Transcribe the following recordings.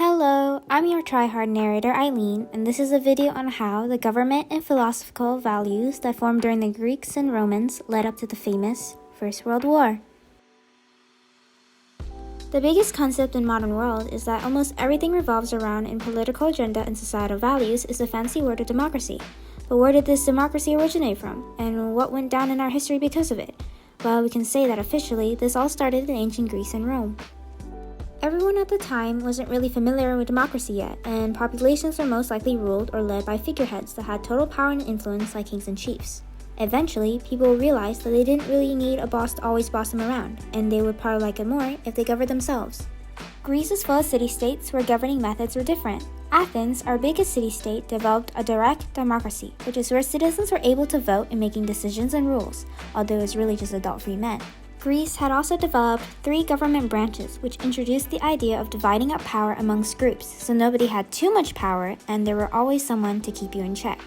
Hello, I'm your try-hard narrator Aileen, and this is a video on how the government and philosophical values that formed during the Greeks and Romans led up to the famous First World War. The biggest concept in modern world is that almost everything revolves around in political agenda and societal values is the fancy word of democracy. But where did this democracy originate from, and what went down in our history because of it? Well, we can say that officially, this all started in ancient Greece and Rome. Everyone at the time wasn't really familiar with democracy yet, and populations were most likely ruled or led by figureheads that had total power and influence like kings and chiefs. Eventually, people realized that they didn't really need a boss to always boss them around, and they would probably like it more if they governed themselves. Greece is full of city-states where governing methods were different. Athens, our biggest city-state, developed a direct democracy, which is where citizens were able to vote in making decisions and rules, although it was really just adult-free men. Greece had also developed 3 government branches, which introduced the idea of dividing up power amongst groups, so nobody had too much power and there were always someone to keep you in check.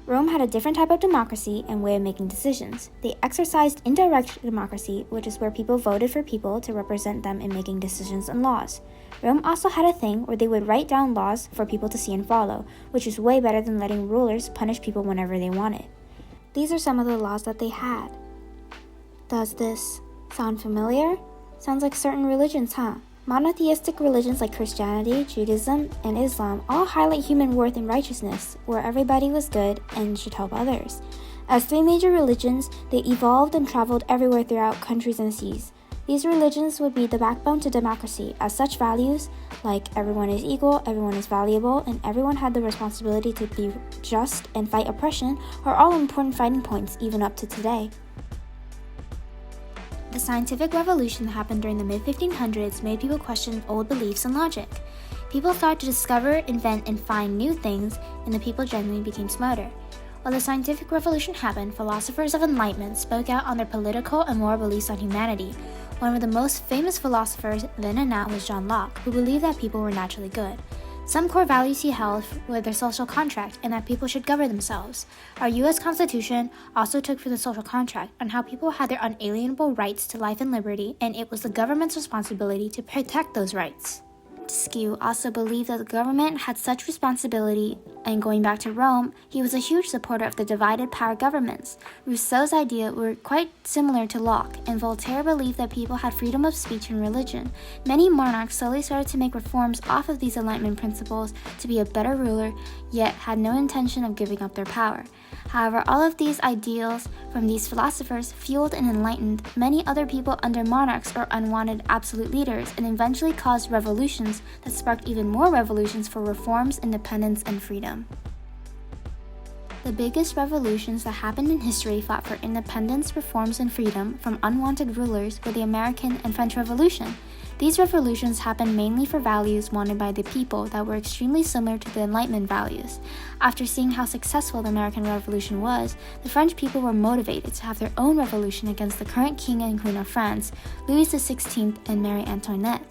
Rome had a different type of democracy and way of making decisions. They exercised indirect democracy, which is where people voted for people to represent them in making decisions and laws. Rome also had a thing where they would write down laws for people to see and follow, which is way better than letting rulers punish people whenever they wanted. These are some of the laws that they had. Does this sound familiar? Sounds like certain religions, huh? Monotheistic religions like Christianity, Judaism, and Islam all highlight human worth and righteousness, where everybody was good and should help others. As 3 major religions, they evolved and traveled everywhere throughout countries and seas. These religions would be the backbone to democracy, as such values, like everyone is equal, everyone is valuable, and everyone had the responsibility to be just and fight oppression, are all important fighting points even up to today. The scientific revolution that happened during the mid-1500s made people question old beliefs and logic. People started to discover, invent, and find new things, and the people generally became smarter. While the scientific revolution happened, philosophers of enlightenment spoke out on their political and moral beliefs on humanity. One of the most famous philosophers then and now was John Locke, who believed that people were naturally good. Some core values he held were their social contract and that people should govern themselves. Our U.S. Constitution also took from the social contract on how people had their unalienable rights to life and liberty, and it was the government's responsibility to protect those rights. Montesquieu also believed that the government had such responsibility, and going back to Rome, he was a huge supporter of the divided power governments. Rousseau's ideas were quite similar to Locke, and Voltaire believed that people had freedom of speech and religion. Many monarchs slowly started to make reforms off of these Enlightenment principles to be a better ruler, yet had no intention of giving up their power. However, all of these ideals from these philosophers fueled and enlightened many other people under monarchs or unwanted absolute leaders, and eventually caused revolutions that sparked even more revolutions for reforms, independence, and freedom. The biggest revolutions that happened in history fought for independence, reforms, and freedom from unwanted rulers were the American and French Revolution. These revolutions happened mainly for values wanted by the people that were extremely similar to the Enlightenment values. After seeing how successful the American Revolution was, the French people were motivated to have their own revolution against the current King and Queen of France, Louis XVI and Marie Antoinette.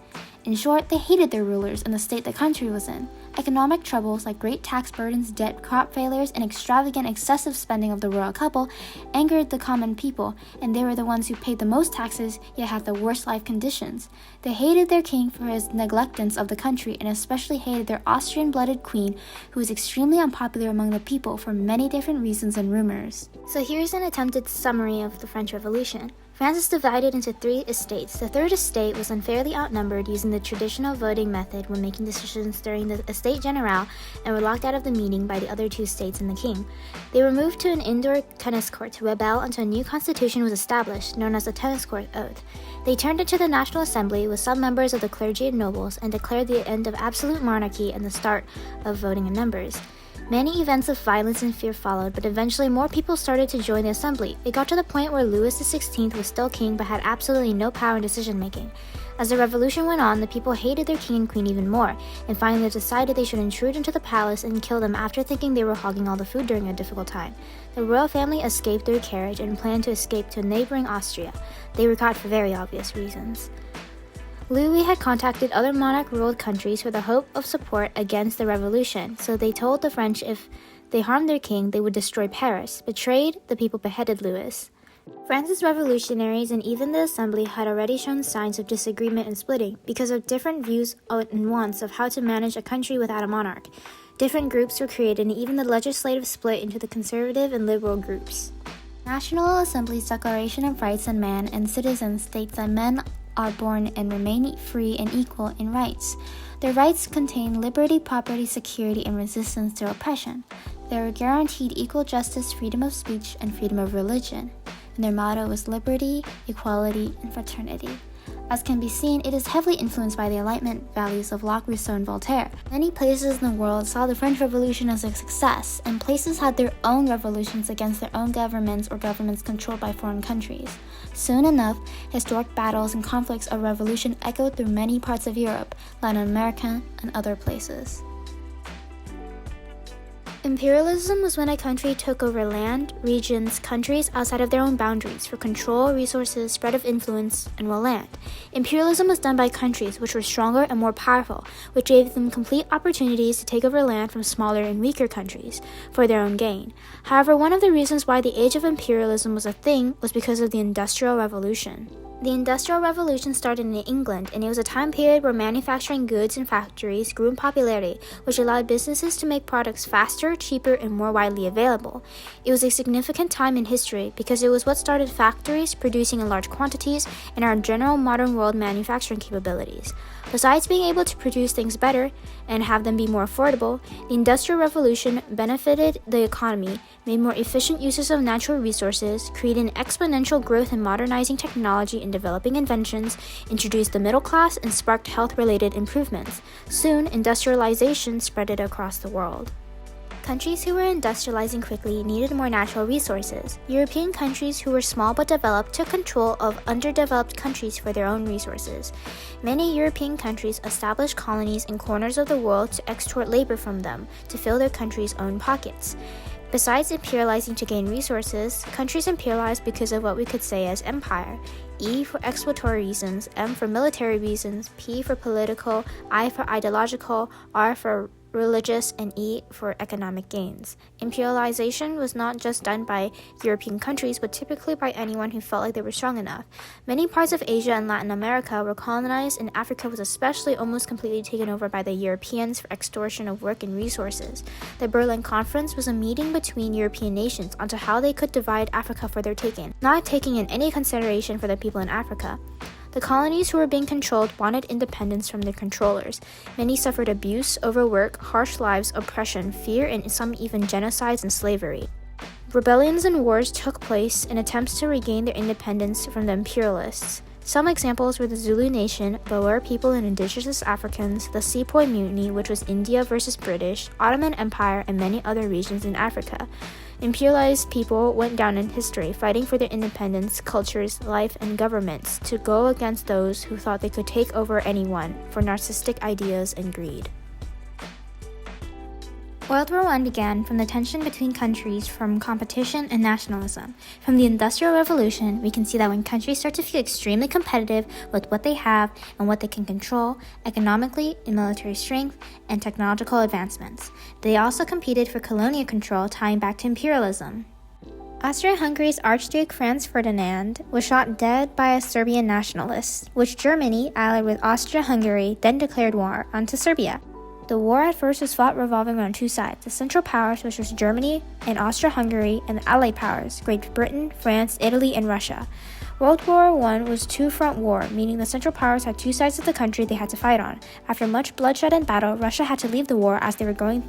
In short, they hated their rulers and the state the country was in. Economic troubles like great tax burdens, debt, crop failures, and extravagant excessive spending of the royal couple angered the common people, and they were the ones who paid the most taxes yet had the worst life conditions. They hated their king for his neglectance of the country, and especially hated their Austrian-blooded queen, who was extremely unpopular among the people for many different reasons and rumors. So here's an attempted summary of the French Revolution. France is divided into 3 estates. The third estate was unfairly outnumbered using the traditional voting method when making decisions during the Estate Generale and were locked out of the meeting by the other 2 states and the king. They were moved to an indoor tennis court to rebel until a new constitution was established, known as the Tennis Court Oath. They turned into the National Assembly with some members of the clergy and nobles and declared the end of absolute monarchy and the start of voting in numbers. Many events of violence and fear followed, but eventually more people started to join the assembly. It got to the point where Louis XVI was still king but had absolutely no power in decision-making. As the revolution went on, the people hated their king and queen even more, and finally decided they should intrude into the palace and kill them after thinking they were hogging all the food during a difficult time. The royal family escaped through a carriage and planned to escape to neighboring Austria. They were caught for very obvious reasons. Louis had contacted other monarch-ruled countries with the hope of support against the revolution, so they told the French if they harmed their king, they would destroy Paris. Betrayed, the people beheaded Louis. France's revolutionaries and even the Assembly had already shown signs of disagreement and splitting because of different views and wants of how to manage a country without a monarch. Different groups were created and even the legislative split into the conservative and liberal groups. National Assembly's Declaration of Rights of Man and Citizens states that men are born and remain free and equal in rights. Their rights contain liberty, property, security, and resistance to oppression. They are guaranteed equal justice, freedom of speech, and freedom of religion. And their motto is liberty, equality, and fraternity. As can be seen, it is heavily influenced by the Enlightenment values of Locke, Rousseau, and Voltaire. Many places in the world saw the French Revolution as a success, and places had their own revolutions against their own governments or governments controlled by foreign countries. Soon enough, historic battles and conflicts of revolution echoed through many parts of Europe, Latin America, and other places. Imperialism was when a country took over land, regions, countries outside of their own boundaries for control, resources, spread of influence, and land. Imperialism was done by countries which were stronger and more powerful, which gave them complete opportunities to take over land from smaller and weaker countries for their own gain. However, one of the reasons why the age of imperialism was a thing was because of the Industrial Revolution. The Industrial Revolution started in England, and it was a time period where manufacturing goods and factories grew in popularity, which allowed businesses to make products faster, cheaper, and more widely available. It was a significant time in history because it was what started factories producing in large quantities and our general modern world manufacturing capabilities. Besides being able to produce things better and have them be more affordable, the Industrial Revolution benefited the economy, made more efficient uses of natural resources, created an exponential growth in modernizing technology and developing inventions, introduced the middle class, and sparked health-related improvements. Soon, industrialization spread it across the world. Countries who were industrializing quickly needed more natural resources. European countries who were small but developed took control of underdeveloped countries for their own resources. Many European countries established colonies in corners of the world to extort labor from them to fill their country's own pockets. Besides imperializing to gain resources, countries imperialized because of what we could say as empire. E for exploitory reasons, M for military reasons, P for political, I for ideological, R for religious, and E for economic gains. Imperialization was not just done by European countries, but typically by anyone who felt like they were strong enough. Many parts of Asia and Latin America were colonized, and Africa was especially almost completely taken over by the Europeans for extortion of work and resources. The Berlin Conference was a meeting between European nations onto how they could divide Africa for their taking, not taking in any consideration for the people in Africa. The colonies who were being controlled wanted independence from their controllers. Many suffered abuse, overwork, harsh lives, oppression, fear, and some even genocides and slavery. Rebellions and wars took place in attempts to regain their independence from the imperialists. Some examples were the Zulu Nation, Boer people and indigenous Africans, the Sepoy Mutiny, which was India versus British, Ottoman Empire, and many other regions in Africa. Imperialized people went down in history, fighting for their independence, cultures, life, and governments to go against those who thought they could take over anyone for narcissistic ideas and greed. World War I began from the tension between countries from competition and nationalism. From the Industrial Revolution, we can see that when countries start to feel extremely competitive with what they have and what they can control, economically, in military strength, and technological advancements. They also competed for colonial control, tying back to imperialism. Austria-Hungary's Archduke Franz Ferdinand was shot dead by a Serbian nationalist, which Germany, allied with Austria-Hungary, then declared war onto Serbia. The war at first was fought revolving around two sides, the Central Powers, which was Germany and Austria-Hungary, and the Allied Powers, Great Britain, France, Italy, and Russia. World War I was a two-front war, meaning the Central Powers had two sides of the country they had to fight on. After much bloodshed and battle, Russia had to leave the war as they were going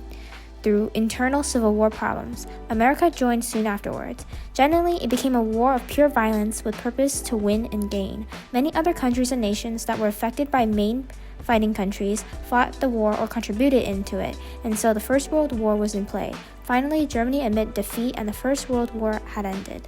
through internal civil war problems. America joined soon afterwards. Generally, it became a war of pure violence with purpose to win and gain. Many other countries and nations that were affected by main fighting countries fought the war or contributed into it, and so the First World War was in play. Finally, Germany admitted defeat and the First World War had ended.